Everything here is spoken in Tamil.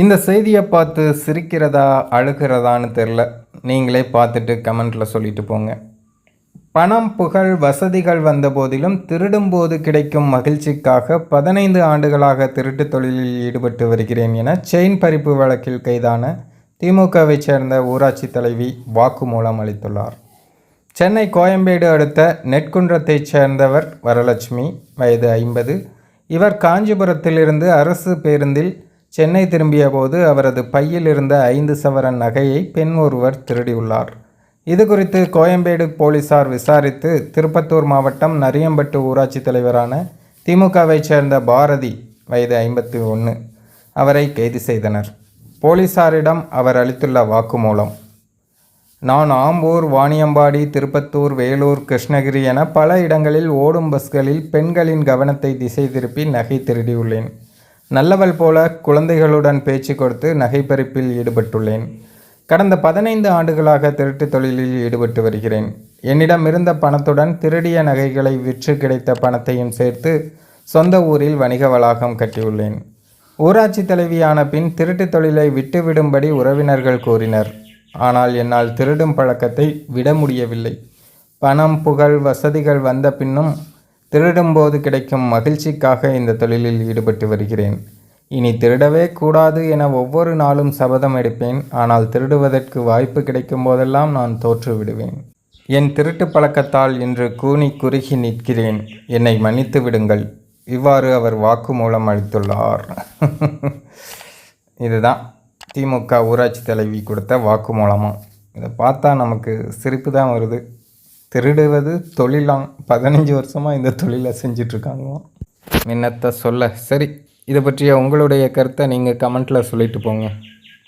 இந்த செய்தியை பார்த்து சிரிக்கிறதா அழுகிறதான்னு தெரில. நீங்களே பார்த்துட்டு கமெண்ட்டில் சொல்லிட்டு போங்க. பணம், புகழ், வசதிகள் வந்த போதிலும் திருடும்போது கிடைக்கும் மகிழ்ச்சிக்காக 15 ஆண்டுகளாக திருட்டு தொழிலில் ஈடுபட்டு வருகிறேன் என செயின் பறிப்பு வழக்கில் கைதான திமுகவை சேர்ந்த ஊராட்சி தலைவி வாக்குமூலம் அளித்துள்ளார். சென்னை கோயம்பேடு அடுத்த நெற்குன்றத்தைச் சேர்ந்தவர் வரலட்சுமி, வயது 50. இவர் காஞ்சிபுரத்திலிருந்து அரசு பேருந்தில் சென்னை திரும்பிய போது அவரது பையில் இருந்த 5 சவரன் நகையை பெண் ஒருவர் திருடியுள்ளார். இது குறித்து கோயம்பேடு போலீசார் விசாரித்து திருப்பத்தூர் மாவட்டம் நரியம்பட்டு ஊராட்சி தலைவரான திமுகவை சேர்ந்த பாரதி, வயது 51, அவரை கைது செய்தனர். போலீசாரிடம் அவர் அளித்துள்ள வாக்குமூலம்: நான் ஆம்பூர், வாணியம்பாடி, திருப்பத்தூர், வேலூர், கிருஷ்ணகிரி என பல இடங்களில் ஓடும் பஸ்களில் பெண்களின் கவனத்தை திசை திருப்பி நகை திருடியுள்ளேன். நல்லவள் போல குழந்தைகளுடன் பேச்சு கொடுத்து நகை பறிப்பில் ஈடுபட்டுள்ளேன். கடந்த 15 ஆண்டுகளாக திருட்டு தொழிலில் ஈடுபட்டு வருகிறேன். என்னிடம் இருந்த பணத்துடன் திருடிய நகைகளை விற்று கிடைத்த பணத்தையும் சேர்த்து சொந்த ஊரில் வணிக வளாகம் கட்டியுள்ளேன். ஊராட்சி தலைவியான பின் திருட்டு தொழிலை விட்டுவிடும்படி உறவினர்கள் கூறினர். ஆனால் என்னால் திருடும் பழக்கத்தை விட முடியவில்லை. பணம், புகழ், வசதிகள் வந்த பின்னும் திருடும்போது கிடைக்கும் மகிழ்ச்சிக்காக இந்த தொழிலில் ஈடுபட்டு வருகிறேன். இனி திருடவே கூடாது என ஒவ்வொரு நாளும் சபதம் எடுப்பேன். ஆனால் திருடுவதற்கு வாய்ப்பு கிடைக்கும் போதெல்லாம் நான் தோற்று விடுவேன். என் திருட்டு பழக்கத்தால் இன்று கூனி குறுகி நிற்கிறேன். என்னை மன்னித்து விடுங்கள். இவ்வாறு அவர் வாக்குமூலம் அளித்துள்ளார். இதுதான் திமுக ஊராட்சி தலைவி கொடுத்த வாக்குமூலமாக. இதை பார்த்தா நமக்கு சிரிப்பு தான் வருது. திருடுவது தொழிலாம். 15 வருஷமாக இந்த தொழிலை செஞ்சிட்ருக்காங்க. என்னத்தை சொல்ல. சரி, இதை பற்றிய உங்களுடைய கருத்தை நீங்கள் கமெண்ட்டில் சொல்லிட்டு போங்க.